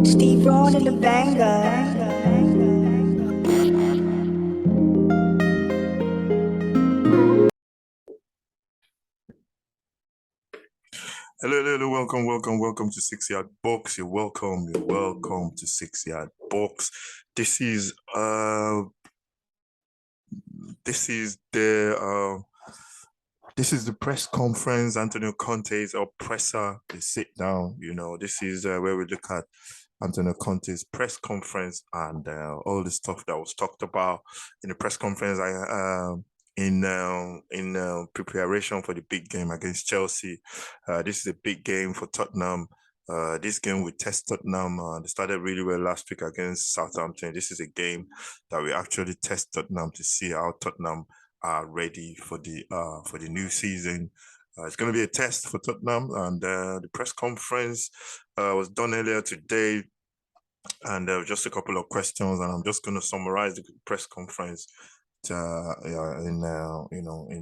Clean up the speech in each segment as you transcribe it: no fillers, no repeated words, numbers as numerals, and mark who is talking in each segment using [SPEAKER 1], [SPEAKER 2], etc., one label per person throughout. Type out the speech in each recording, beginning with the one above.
[SPEAKER 1] Steve Ron and the banger.
[SPEAKER 2] Hello, welcome to 6 Yard Box. You're welcome to 6 Yard Box. This is this is the press conference. Antonio Conte's or presser. They sit down. This is where we look at Antonio Conte's press conference and all the stuff that was talked about in the press conference. In preparation for the big game against Chelsea. This is a big game for Tottenham. This game will test Tottenham. They started really well last week against Southampton. This is a game that we actually test Tottenham to see how Tottenham are ready for the new season. It's going to be a test for Tottenham, and the press conference was done earlier today, and there were just a couple of questions, and I'm just going to summarize the press conference in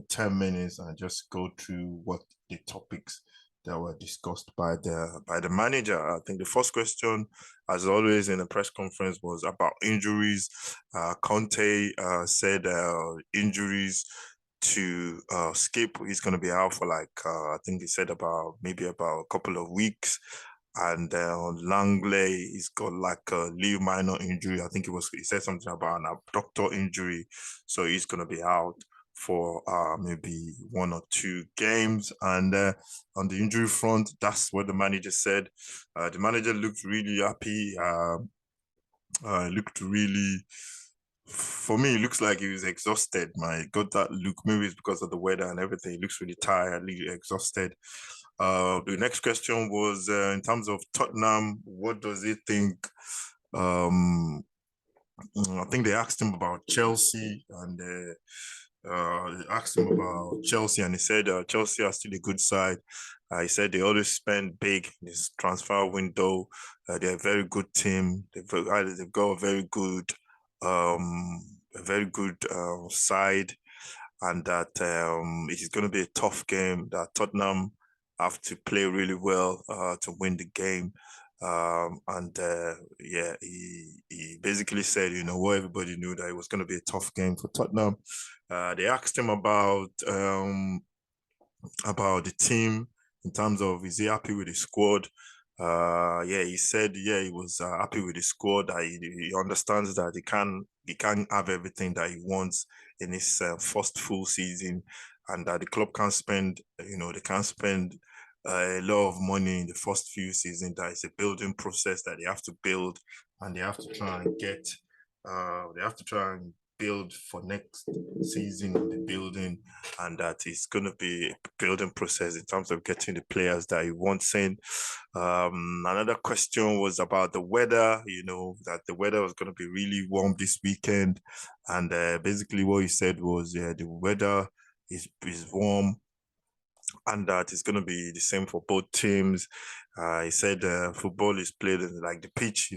[SPEAKER 2] 10 minutes and just go through what the topics that were discussed by the manager. I think the first question, as always in the press conference, was about injuries. Conte said injuries to Skip, he's going to be out for I think he said about a couple of weeks. And Langley, he's got a little minor injury. I think he said something about an abductor injury, so he's gonna be out for maybe 1 or 2 games. And on the injury front, that's what the manager said. The manager looked really happy. For me, it looks like he was exhausted. Got that look. Maybe it's because of the weather and everything. He looks really tired, really exhausted. The next question was in terms of Tottenham, what does he think? I think they asked him about Chelsea, and they asked him about Chelsea, and he said Chelsea are still a good side. He said they always spend big in this transfer window. They're a very good team. They've got a very good side, and that it is going to be a tough game. That Tottenham have to play really well to win the game. He basically said, what everybody knew, that it was going to be a tough game for Tottenham. They asked him about the team in terms of, is he happy with the squad? He said, he was happy with the squad. He understands that he can't have everything that he wants in his first full season, and that the club can't spend, they can't spend a lot of money in the first few seasons. That is a building process that they have to build, and they have to try and build for next season in the building, and that it's going to be a building process in terms of getting the players that he wants in. Another question was about the weather, that the weather was going to be really warm this weekend, and basically what he said was, the weather is warm, and that it's going to be the same for both teams. He said football is played like the pitch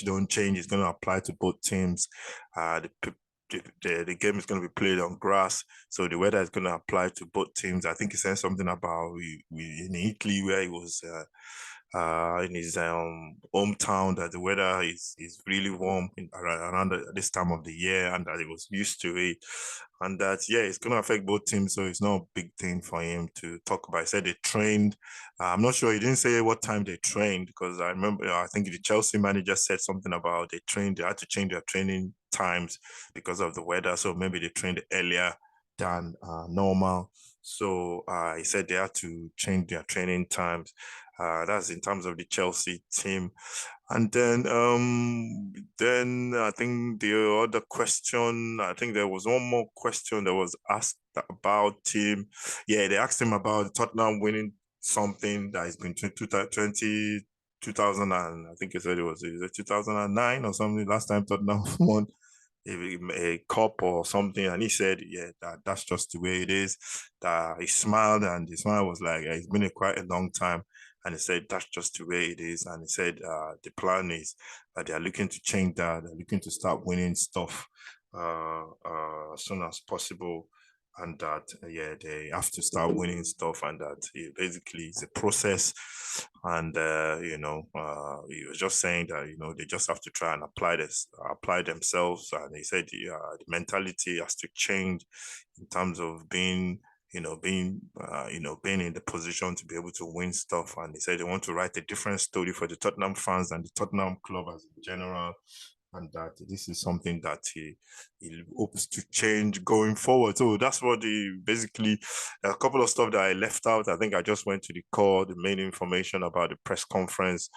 [SPEAKER 2] don't change. It's going to apply to both teams. The game is going to be played on grass, so the weather is going to apply to both teams. I think he said something about we in Italy, where he was in his hometown, that the weather is really warm around this time of the year, and that he was used to it, and that it's going to affect both teams, so it's not a big thing for him to talk about. He said they trained. I'm not sure, he didn't say what time they trained, because I remember I think the Chelsea manager said something about they had to change their training times because of the weather, so maybe they trained earlier than normal. So he said they had to change their training times. That's in terms of the Chelsea team. And then I think the other question, I think there was one more question that was asked about him. Yeah, they asked him about Tottenham winning something that has been 2000, and I think he said it was 2009 or something, last time Tottenham won a cup or something, and he said, that's just the way it is. That he smiled, and his smile was like, it's been quite a long time, and he said that's just the way it is. And he said the plan is that they are looking to change that. They're looking to start winning stuff as soon as possible. and that yeah, they have to start winning stuff, and that basically it's a process. And he was just saying that they just have to try and apply themselves. And he said the mentality has to change in terms of being in the position to be able to win stuff. And he said they want to write a different story for the Tottenham fans and the Tottenham club as in general, and that this is something that he hopes to change going forward. So that's what basically a couple of stuff that I left out. I think I just went to the main information about the press conference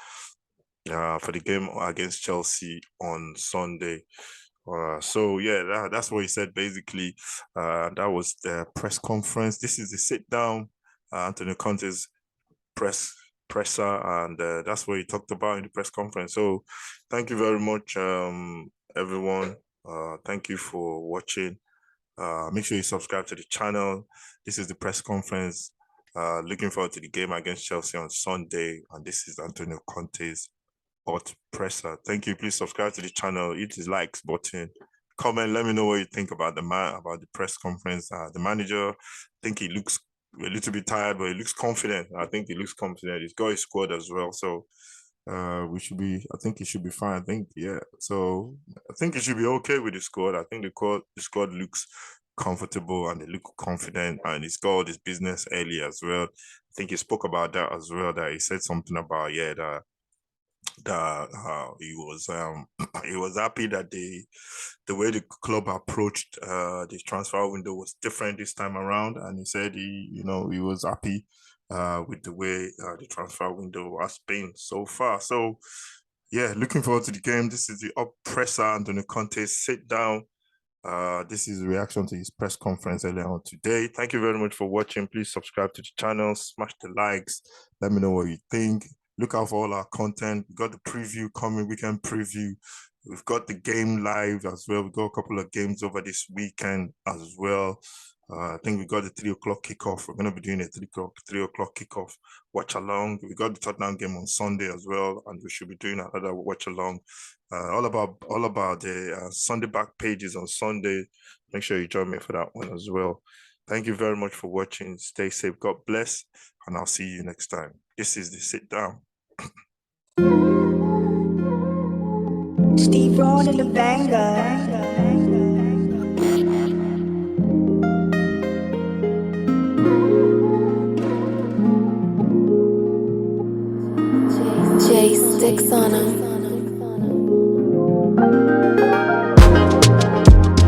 [SPEAKER 2] for the game against Chelsea on Sunday. So yeah, that's what he said basically. That was the press conference. This is the sit down. Antonio Conte's presser, and that's what he talked about in the press conference. So thank you very much, everyone. Thank you for watching. Make sure you subscribe to the channel. This is the press conference. Looking forward to the game against Chelsea on Sunday, and this is Antonio Conte's presser. Thank you. Please subscribe to the channel, hit the likes button, comment, let me know what you think about the press conference. The manager, I think he looks a little bit tired, but he looks confident. I think he looks confident. He's got his squad as well, so I think he should be fine. So I think he should be okay with the squad. I think the squad looks comfortable and they look confident, and he's got all this business early as well. I think he spoke about that as well, that he said something about that he was happy that the way the club approached the transfer window was different this time around, and he said he was happy with the way the transfer window has been so far. So yeah, looking forward to the game. This is the up presser Antonio Conte sit down. This is a reaction to his press conference earlier on today. Thank you very much for watching. Please subscribe to the channel, smash the likes, let me know what you think. Look out for all our content. We've got the preview coming, weekend preview. We've got the game live as well. We've got a couple of games over this weekend as well. I think we got the 3 o'clock kickoff. We're going to be doing a 3 o'clock kickoff watch along. We got the Tottenham game on Sunday as well, and we should be doing another watch along. All about the Sunday back pages on Sunday. Make sure you join me for that one as well. Thank you very much for watching. Stay safe. God bless, and I'll see you next time. This is the sit down.
[SPEAKER 1] Steve Ron and the banger.
[SPEAKER 3] J sticks on him.